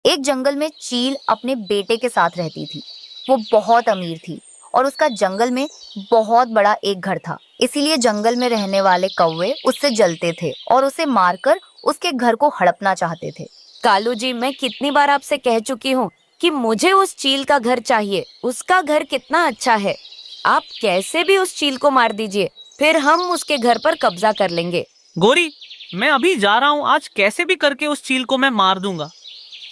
एक जंगल में चील अपने बेटे के साथ रहती थी। वो बहुत अमीर थी और उसका जंगल में बहुत बड़ा एक घर था। इसीलिए जंगल में रहने वाले कौवे उससे जलते थे और उसे मारकर उसके घर को हड़पना चाहते थे। कालू जी, मैं कितनी बार आपसे कह चुकी हूँ कि मुझे उस चील का घर चाहिए। उसका घर कितना अच्छा है। आप कैसे भी उस चील को मार दीजिए, फिर हम उसके घर पर कब्जा कर लेंगे। गोरी, मैं अभी जा रहा हूँ। आज कैसे भी करके उस चील को मैं मार दूंगा।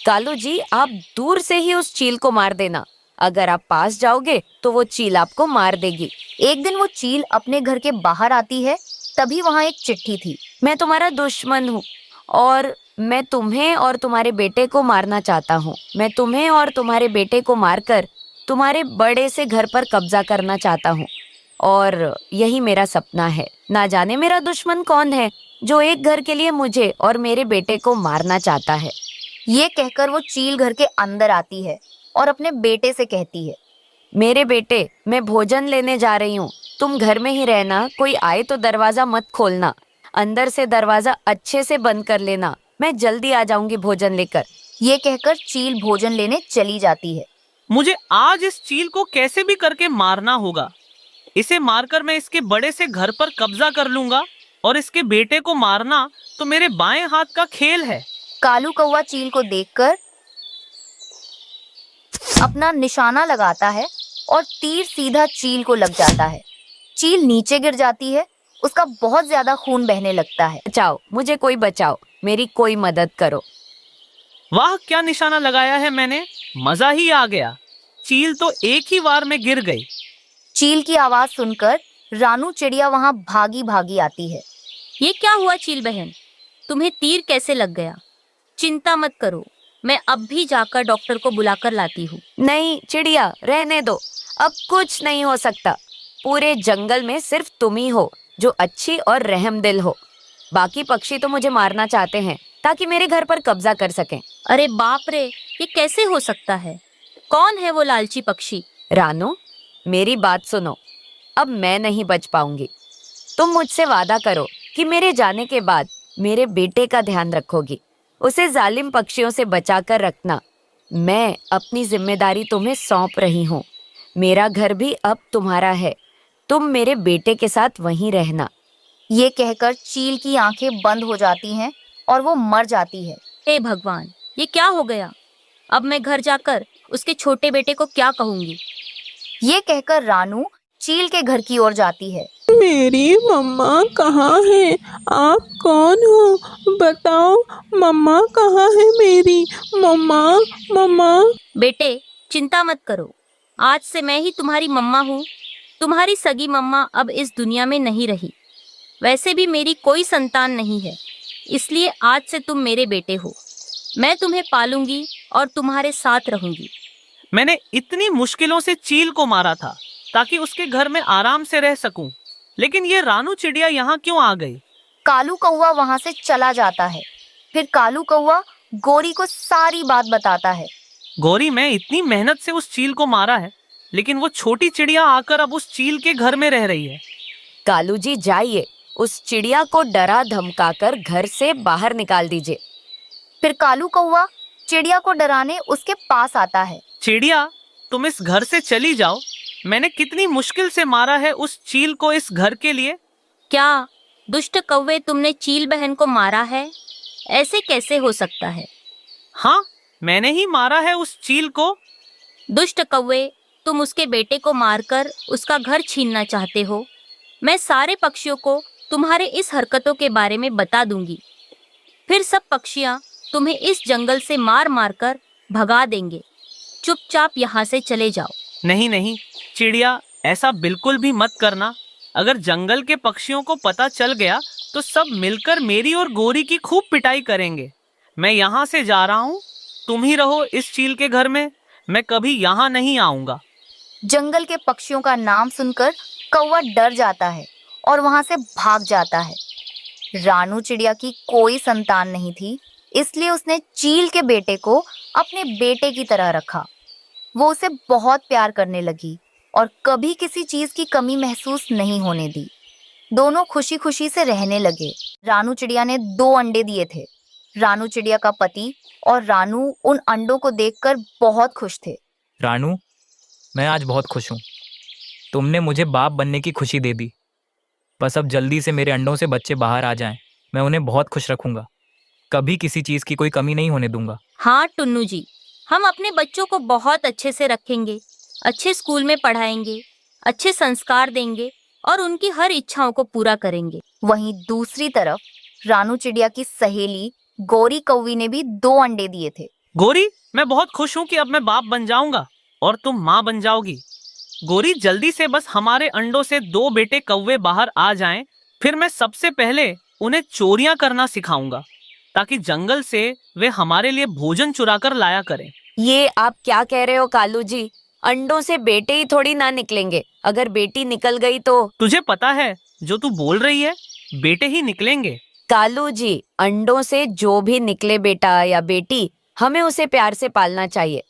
कालू जी, आप दूर से ही उस चील को मार देना। अगर आप पास जाओगे तो वो चील आपको मार देगी। एक दिन वो चील अपने घर के बाहर आती है, तभी वहाँ एक चिट्ठी थी। मैं तुम्हारा दुश्मन हूँ और मैं तुम्हें और तुम्हारे बेटे को मारना चाहता हूँ। मैं तुम्हें और तुम्हारे बेटे को मारकर तुम्हारे बड़े से घर पर कब्जा करना चाहता हूँ और यही मेरा सपना है। ना जाने मेरा दुश्मन कौन है जो एक घर के लिए मुझे और मेरे बेटे को मारना चाहता है। ये कहकर वो चील घर के अंदर आती है और अपने बेटे से कहती है, मेरे बेटे, मैं भोजन लेने जा रही हूँ। तुम घर में ही रहना। कोई आए तो दरवाजा मत खोलना। अंदर से दरवाजा अच्छे से बंद कर लेना। मैं जल्दी आ जाऊंगी भोजन लेकर। ये कहकर चील भोजन लेने चली जाती है। मुझे आज इस चील को कैसे भी करके मारना होगा। इसे मारकर मैं इसके बड़े से घर पर कब्जा कर लूंगा और इसके बेटे को मारना तो मेरे बाएं हाथ का खेल है। कालू कौवा चील को देखकर अपना निशाना लगाता है और तीर सीधा चील को लग जाता है। चील नीचे गिर जाती है। उसका बहुत ज्यादा खून बहने लगता है। बचाओ, मुझे कोई बचाओ। मेरी कोई मदद करो। वाह, क्या निशाना लगाया है मैंने। मजा ही आ गया। चील तो एक ही वार में गिर गई। चील की आवाज सुनकर रानू चिड़िया वहां भागी भागी आती है। ये क्या हुआ चील बहन, तुम्हें तीर कैसे लग गया? चिंता मत करो, मैं अब भी जाकर डॉक्टर को बुलाकर लाती हूँ। नहीं चिड़िया, रहने दो। अब कुछ नहीं हो सकता। पूरे जंगल में सिर्फ तुम ही हो जो अच्छी और रहमदिल हो। बाकी पक्षी तो मुझे मारना चाहते हैं ताकि मेरे घर पर कब्जा कर सकें। अरे बाप रे, ये कैसे हो सकता है? कौन है वो लालची पक्षी? रानू, मेरी बात सुनो। अब मैं नहीं बच पाऊंगी। तुम मुझसे वादा करो कि मेरे जाने के बाद मेरे बेटे का ध्यान रखोगी। उसे जालिम पक्षियों से बचाकर रखना। मैं अपनी जिम्मेदारी तुम्हें सौंप रही हूँ। मेरा घर भी अब तुम्हारा है। तुम मेरे बेटे के साथ वहीं रहना। ये कहकर चील की आंखें बंद हो जाती हैं और वो मर जाती है। हे भगवान, ये क्या हो गया? अब मैं घर जाकर उसके छोटे बेटे को क्या कहूंगी? ये कहकर रानू चील के घर की ओर जाती है। मेरी मम्मा कहाँ है? आप कौन हो? बताओ, मम्मा कहाँ है मेरी? मम्मा, मम्मा। बेटे, चिंता मत करो। आज से मैं ही तुम्हारी मम्मा हूँ। तुम्हारी सगी मम्मा अब इस दुनिया में नहीं रही। वैसे भी मेरी कोई संतान नहीं है, इसलिए आज से तुम मेरे बेटे हो। मैं तुम्हें पालूंगी और तुम्हारे साथ रहूंगी। मैंने इतनी मुश्किलों से चील को मारा था ताकि उसके घर में आराम से रह सकूं। लेकिन ये रानू चिड़िया यहाँ क्यों आ गई? कालू कौवा वहां से चला जाता है। फिर कालू कौवा गोरी को सारी बात बताता है। गौरी, मैं इतनी मेहनत से उस चील को मारा है, लेकिन वो छोटी चिड़िया आकर अब उस चील के घर में रह रही है। कालू जी, जाइए, उस चिड़िया को डरा धमकाकर घर से बाहर निकाल दीजिए। फिर कालू कौवा चिड़िया को डराने उसके पास आता है। चिड़िया, तुम इस घर से चली जाओ। मैंने कितनी मुश्किल से मारा है उस चील को इस घर के लिए। क्या दुष्ट कौवे, तुमने चील बहन को मारा है? ऐसे कैसे हो सकता है? हाँ, मैंने ही मारा है उस चील को। दुष्ट कौवे, तुम उसके बेटे को मारकर उसका घर छीनना चाहते हो। मैं सारे पक्षियों को तुम्हारे इस हरकतों के बारे में बता दूंगी। फिर सब पक्षियां तुम्हें इस जंगल से मार मार कर भगा देंगे। चुपचाप यहाँ से चले जाओ। नहीं नहीं चिड़िया, ऐसा बिल्कुल भी मत करना। अगर जंगल के पक्षियों को पता चल गया तो सब मिलकर मेरी और गोरी की खूब पिटाई करेंगे। मैं यहाँ से जा रहा हूँ। तुम ही रहो इस चील के घर में। मैं कभी यहाँ नहीं आऊंगा। जंगल के पक्षियों का नाम सुनकर कौवा डर जाता है और वहां से भाग जाता है। रानू चिड़िया की कोई संतान नहीं थी, इसलिए उसने चील के बेटे को अपने बेटे की तरह रखा। वो उसे बहुत प्यार करने लगी और कभी किसी चीज की कमी महसूस नहीं होने दी। दोनों खुशी खुशी से रहने लगे। रानू चिड़िया ने 2 अंडे दिए थे। रानू चिड़िया का पति और रानू उन अंडों को देखकर बहुत खुश थे। रानू, मैं आज बहुत खुश हूँ। तुमने मुझे बाप बनने की खुशी दे दी। बस अब जल्दी से मेरे अंडों से बच्चे बाहर आ जाएं। मैं उन्हें बहुत खुश रखूंगा। कभी किसी चीज़ की कोई कमी नहीं होने दूंगा। हाँ टुन्नू जी, हम अपने बच्चों को बहुत अच्छे से रखेंगे, अच्छे स्कूल में पढ़ाएंगे, अच्छे संस्कार देंगे और उनकी हर इच्छाओं को पूरा करेंगे। वहीं दूसरी तरफ रानू चिड़िया की सहेली गौरी कौवी ने भी 2 अंडे दिए थे। गोरी, मैं बहुत खुश हूँ कि अब मैं बाप बन जाऊंगा और तुम माँ बन जाओगी। गोरी, जल्दी से बस हमारे अंडों से 2 बेटे कौवे बाहर आ जाएं, फिर मैं सबसे पहले उन्हें चोरियां करना सिखाऊंगा ताकि जंगल से वे हमारे लिए भोजन चुरा कर लाया करें। ये आप क्या कह रहे हो कालू जी? अंडों से बेटे ही थोड़ी ना निकलेंगे। अगर बेटी निकल गई तो? तुझे पता है जो तू बोल रही है, बेटे ही निकलेंगे। कालू जी, अंडों से जो भी निकले बेटा या बेटी, हमें उसे प्यार से पालना चाहिए।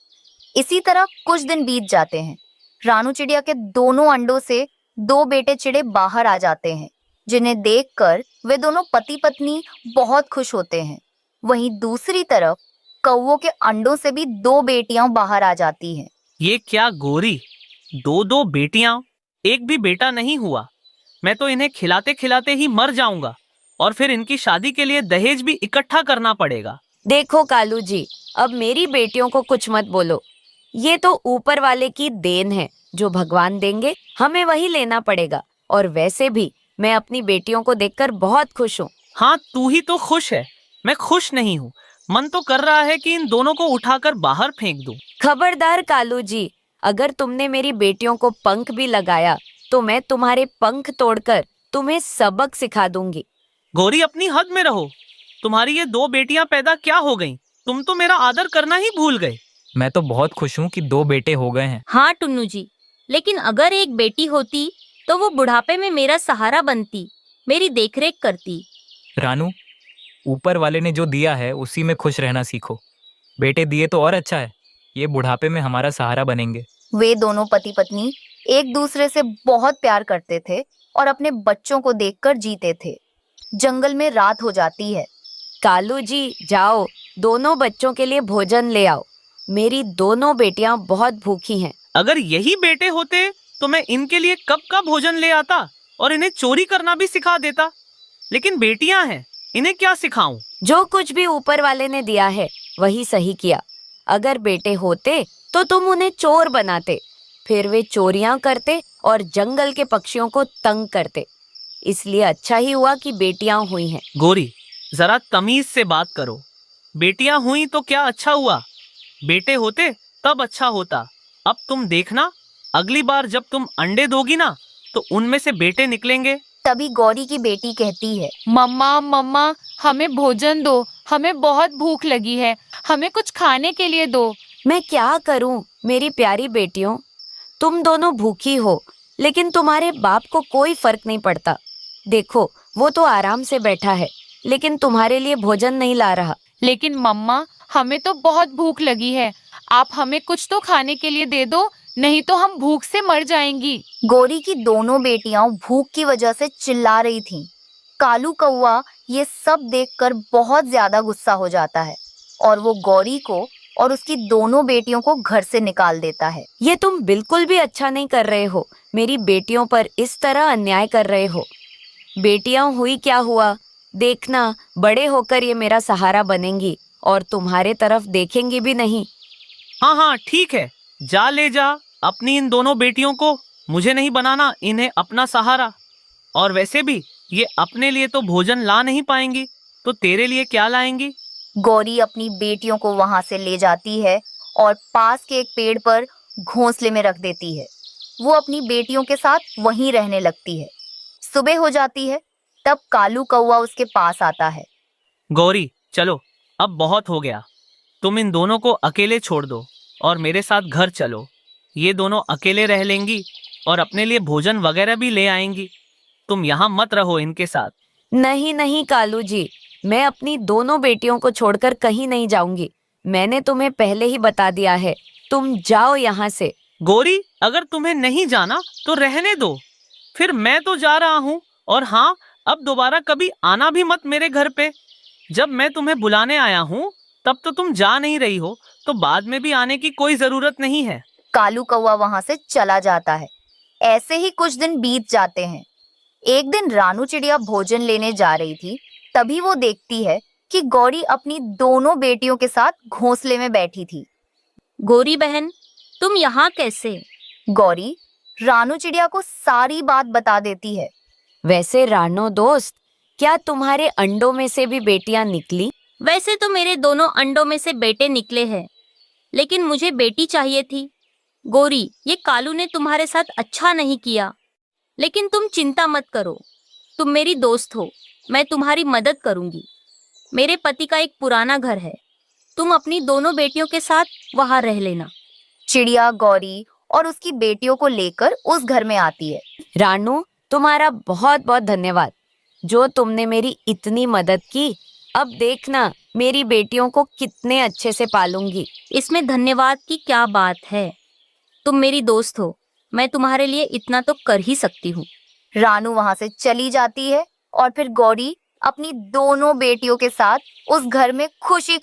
इसी तरह कुछ दिन बीत जाते हैं। रानू चिड़िया के दोनों अंडों से 2 बेटे चिड़े बाहर आ जाते हैं, जिन्हें देखकर वे दोनों पति पत्नी बहुत खुश होते हैं। वहीं दूसरी तरफ कौवों के अंडों से भी 2 बेटियां बाहर आ जाती हैं। ये क्या गोरी, 2 बेटियां, एक भी बेटा नहीं हुआ। मैं तो इन्हें खिलाते खिलाते ही मर जाऊंगा और फिर इनकी शादी के लिए दहेज भी इकट्ठा करना पड़ेगा। देखो कालू जी, अब मेरी बेटियों को कुछ मत बोलो। ये तो ऊपर वाले की देन है, जो भगवान देंगे हमें वही लेना पड़ेगा। और वैसे भी मैं अपनी बेटियों को देखकर बहुत खुश हूँ। हाँ, तू ही तो खुश है, मैं खुश नहीं हूँ। मन तो कर रहा है कि इन दोनों को उठाकर बाहर फेंक दूं। खबरदार कालू जी, अगर तुमने मेरी बेटियों को पंख भी लगाया तो मैं तुम्हारे पंख तोड़कर तुम्हें सबक सिखा दूंगी। गौरी, अपनी हद में रहो। तुम्हारी ये 2 बेटियां पैदा क्या हो गईं? तुम तो मेरा आदर करना ही भूल गए। मैं तो बहुत खुश हूँ कि 2 बेटे हो गए हैं। हाँ टुन्नू जी, लेकिन अगर एक बेटी होती तो वो बुढ़ापे में मेरा सहारा बनती, मेरी देखरेख करती। रानू, ऊपर वाले ने जो दिया है उसी में खुश रहना सीखो। बेटे दिए तो और अच्छा है, ये बुढ़ापे में हमारा सहारा बनेंगे। वे दोनों पति पत्नी एक दूसरे से बहुत प्यार करते थे और अपने बच्चों को देखकर जीते थे। जंगल में रात हो जाती है। कालू जी, जाओ दोनों बच्चों के लिए भोजन ले आओ। मेरी दोनों बेटियां बहुत भूखी हैं। अगर यही बेटे होते तो मैं इनके लिए कब का भोजन ले आता और इन्हें चोरी करना भी सिखा देता। लेकिन बेटियां हैं, इन्हें क्या सिखाऊं? जो कुछ भी ऊपर वाले ने दिया है वही सही किया। अगर बेटे होते तो तुम उन्हें चोर बनाते, फिर वे चोरियां करते और जंगल के पक्षियों को तंग करते। इसलिए अच्छा ही हुआ कि बेटियां हुई हैं। गोरी, जरा तमीज से बात करो। बेटियां हुई तो क्या अच्छा हुआ, बेटे होते तब अच्छा होता। अब तुम देखना, अगली बार जब तुम अंडे दोगी ना तो उनमें से बेटे निकलेंगे। तभी गौरी की बेटी कहती है, मम्मा मम्मा, हमें भोजन दो, हमें बहुत भूख लगी है, हमें कुछ खाने के लिए दो। मैं क्या करूं मेरी प्यारी बेटियों, तुम दोनों भूखी हो, लेकिन तुम्हारे बाप को कोई फर्क नहीं पड़ता। देखो, वो तो आराम से बैठा है, लेकिन तुम्हारे लिए भोजन नहीं ला रहा। लेकिन मम्मा, हमें तो बहुत भूख लगी है, आप हमें कुछ तो खाने के लिए दे दो, नहीं तो हम भूख से मर जाएंगी। गौरी की दोनों बेटियां भूख की वजह से चिल्ला रही थीं। कालू कौवा ये सब देखकर बहुत ज्यादा गुस्सा हो जाता है और वो गौरी को और उसकी दोनों बेटियों को घर से निकाल देता है। ये तुम बिल्कुल भी अच्छा नहीं कर रहे हो, मेरी बेटियों पर इस तरह अन्याय कर रहे हो। बेटियां हुई क्या हुआ, देखना बड़े होकर ये मेरा सहारा बनेंगी और तुम्हारे तरफ देखेंगी भी नहीं। हाँ हाँ ठीक है, जा ले जा अपनी इन दोनों बेटियों को। मुझे नहीं बनाना इन्हें अपना सहारा। और वैसे भी ये अपने लिए तो भोजन ला नहीं पाएंगी, तो तेरे लिए क्या लाएंगी? गौरी अपनी बेटियों को वहां से ले जाती है और पास के एक पेड़ पर घोंसले में रख देती है। वो अपनी बेटियों के साथ वहीं रहने लगती है। सुबह हो जाती है, तब कालू कौवा उसके पास आता है। गौरी, चलो अब बहुत हो गया। तुम इन दोनों को अकेले छोड़ दो और मेरे साथ घर चलो। ये दोनों अकेले रह लेंगी और अपने लिए भोजन वगैरह भी ले आएंगी। तुम यहाँ मत रहो इनके साथ। नहीं नहीं कालू जी, मैं अपनी दोनों बेटियों को छोड़कर कहीं नहीं जाऊंगी। मैंने तुम्हें पहले ही बता दिया है, तुम जाओ यहाँ से। गौरी, अगर तुम्हें नहीं जाना तो रहने दो, फिर मैं तो जा रहा हूँ। और हाँ, अब दोबारा कभी आना भी मत मेरे घर पे। जब मैं तुम्हें बुलाने आया हूँ तब तो तुम जा नहीं रही हो, तो बाद में भी आने की कोई जरूरत नहीं है। कालू कौवा वहां से चला जाता है। ऐसे ही कुछ दिन बीत जाते हैं। एक दिन रानू चिड़िया भोजन लेने जा रही थी। तभी वो देखती है कि गौरी अपनी दोनों बेटियों के साथ घोंसले में बैठी थी। गौरी बहन, तुम यहाँ कैसे? गौरी रानू चिड़िया को सारी बात बता देती है। वैसे रानो दोस्त, क्या तुम्हारे अंडों में से भी बेटियां निकली? वैसे तो मेरे दोनों अंडों में से बेटे निकले हैं, लेकिन मुझे बेटी चाहिए थी। गौरी, ये कालू ने तुम्हारे साथ अच्छा नहीं किया, लेकिन तुम चिंता मत करो। तुम मेरी दोस्त हो, मैं तुम्हारी मदद करूंगी। मेरे पति का एक पुराना घर है, तुम अपनी दोनों बेटियों के साथ वहां रह लेना। चिड़िया गौरी और उसकी बेटियों को लेकर उस घर में आती है। रानू, तुम्हारा बहुत बहुत धन्यवाद जो तुमने मेरी इतनी मदद की। अब देखना मेरी बेटियों को कितने अच्छे से पालूंगी। इसमें धन्यवाद की क्या बात है? तुम मेरी दोस्त हो, मैं तुम्हारे लिए इतना तो कर ही सकती हूँ। रानू वहां से चली जाती है और फिर गौरी अपनी दोनों बेटियों के साथ उस घर में खुशी खुशी